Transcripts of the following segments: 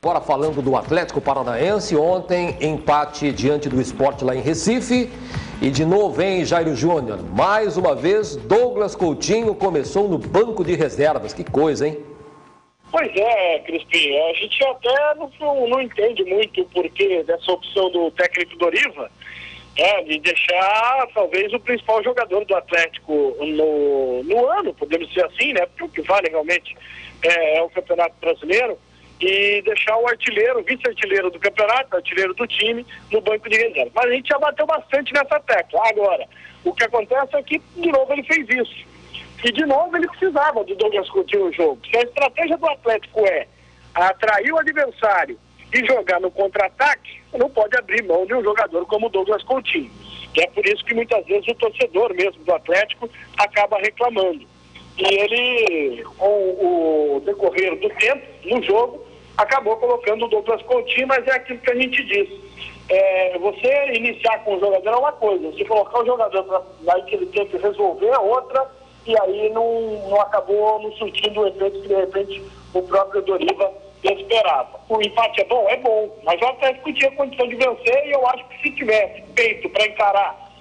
Agora falando do Atlético Paranaense, ontem empate diante do Sport lá em Recife. E de novo, hein, Jairo Júnior? Mais uma vez, Douglas Coutinho começou no banco de reservas. Que coisa, hein? Pois é, Crispim. A gente até não entende muito o porquê dessa opção do técnico Doriva, de deixar talvez o principal jogador do Atlético no ano, podemos dizer assim, né? Porque o que vale realmente é o Campeonato Brasileiro. E deixar o artilheiro, o vice-artilheiro do campeonato, artilheiro do time, no banco de reserva. Mas a gente já bateu bastante nessa tecla. Agora, o que acontece é que, de novo, ele fez isso. E, de novo, ele precisava do Douglas Coutinho no jogo. Se a estratégia do Atlético é atrair o adversário e jogar no contra-ataque, não pode abrir mão de um jogador como o Douglas Coutinho. E é por isso que, muitas vezes, o torcedor mesmo do Atlético acaba reclamando. E ele, com o decorrer do tempo, no jogo, acabou colocando o Douglas Coutinho, mas é aquilo que a gente diz. Você iniciar com o jogador é uma coisa, você colocar o jogador para que ele tem que resolver é outra, e aí não acabou não surtindo o efeito que de repente o próprio Doriva esperava. O empate é bom, mas o Atlético tinha condição de vencer, e eu acho que se tivesse peito para encarar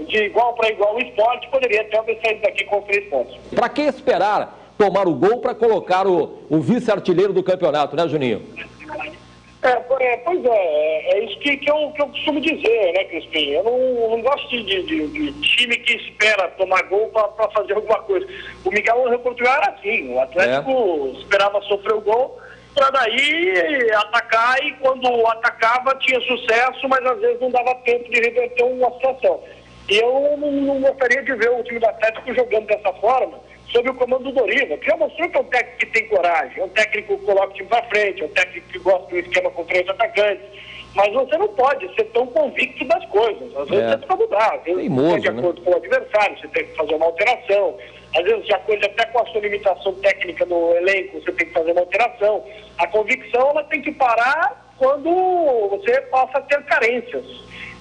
de igual para igual o Sport, poderia até ter saído daqui com 3 pontos. Para que esperar tomar o gol para colocar o vice-artilheiro do campeonato, né, Juninho? Pois é isso que eu costumo dizer, né, Crispim? Eu não gosto de time que espera tomar gol para fazer alguma coisa. O Miguel Angel Portugal era assim, o Atlético esperava sofrer o gol para daí atacar, e quando atacava tinha sucesso, mas às vezes não dava tempo de reverter uma situação. E eu não gostaria de ver o time do Atlético jogando dessa forma, sob o comando do Doriva, que já mostrou que é um técnico que tem coragem, é um técnico que coloca o time para frente, é um técnico que gosta do esquema com 3 atacantes. Mas você não pode ser tão convicto das coisas. Às vezes você precisa mudar, às vezes você de acordo com o adversário, você tem que fazer uma alteração. Às vezes, de acordo até com a sua limitação técnica no elenco, você tem que fazer uma alteração. A convicção, ela tem que parar quando você passa a ter carências.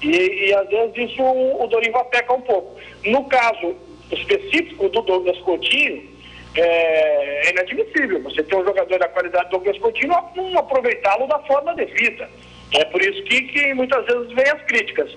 E às vezes isso o Doriva peca um pouco. No caso específico do Douglas Coutinho, é inadmissível você ter um jogador da qualidade do Douglas Coutinho e não aproveitá-lo da forma devida. É por isso que muitas vezes vem as críticas.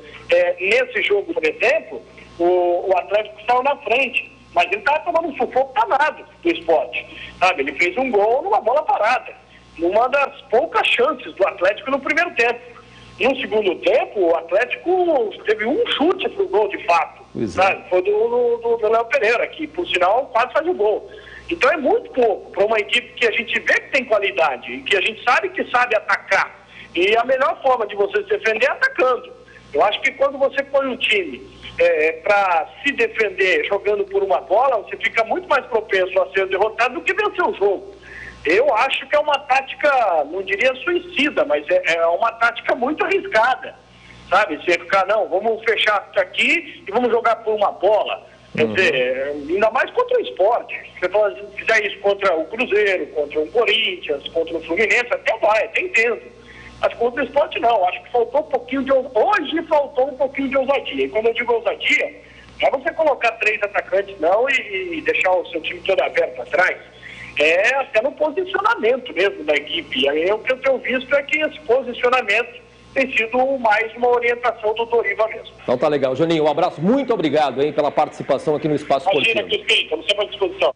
Nesse jogo, por exemplo, o Atlético saiu na frente, mas ele estava tomando um sufoco danado do Sport. Sabe? Ele fez um gol numa bola parada, numa das poucas chances do Atlético no primeiro tempo. No segundo tempo, o Atlético teve um chute pro gol de fato. Foi do Léo Pereira, que por sinal quase faz o gol. Então é muito pouco para uma equipe que a gente vê que tem qualidade e que a gente sabe que sabe atacar. E a melhor forma de você se defender é atacando. Eu acho que quando você põe um time para se defender jogando por uma bola, você fica muito mais propenso a ser derrotado do que vencer o jogo. Eu acho que é uma tática, não diria suicida, mas é uma tática muito arriscada, sabe? Você ficar, não, vamos fechar aqui e vamos jogar por uma bola. Quer dizer, ainda mais contra o Sport. Se fizer isso contra o Cruzeiro, contra o Corinthians, contra o Fluminense, até vai, até entendo. Mas contra o Sport não, acho que faltou um pouquinho de ousadia. Hoje faltou um pouquinho de ousadia. E quando eu digo ousadia, não é você colocar 3 atacantes não e deixar o seu time todo aberto atrás. Até no posicionamento mesmo da equipe. E aí o que eu tenho visto é que esse posicionamento tem sido mais uma orientação do Doriva mesmo. Então tá legal. Juninho, um abraço, muito obrigado pela participação aqui no Espaço Esportivo. Imagina, Crispim, estamos sempre à disposição.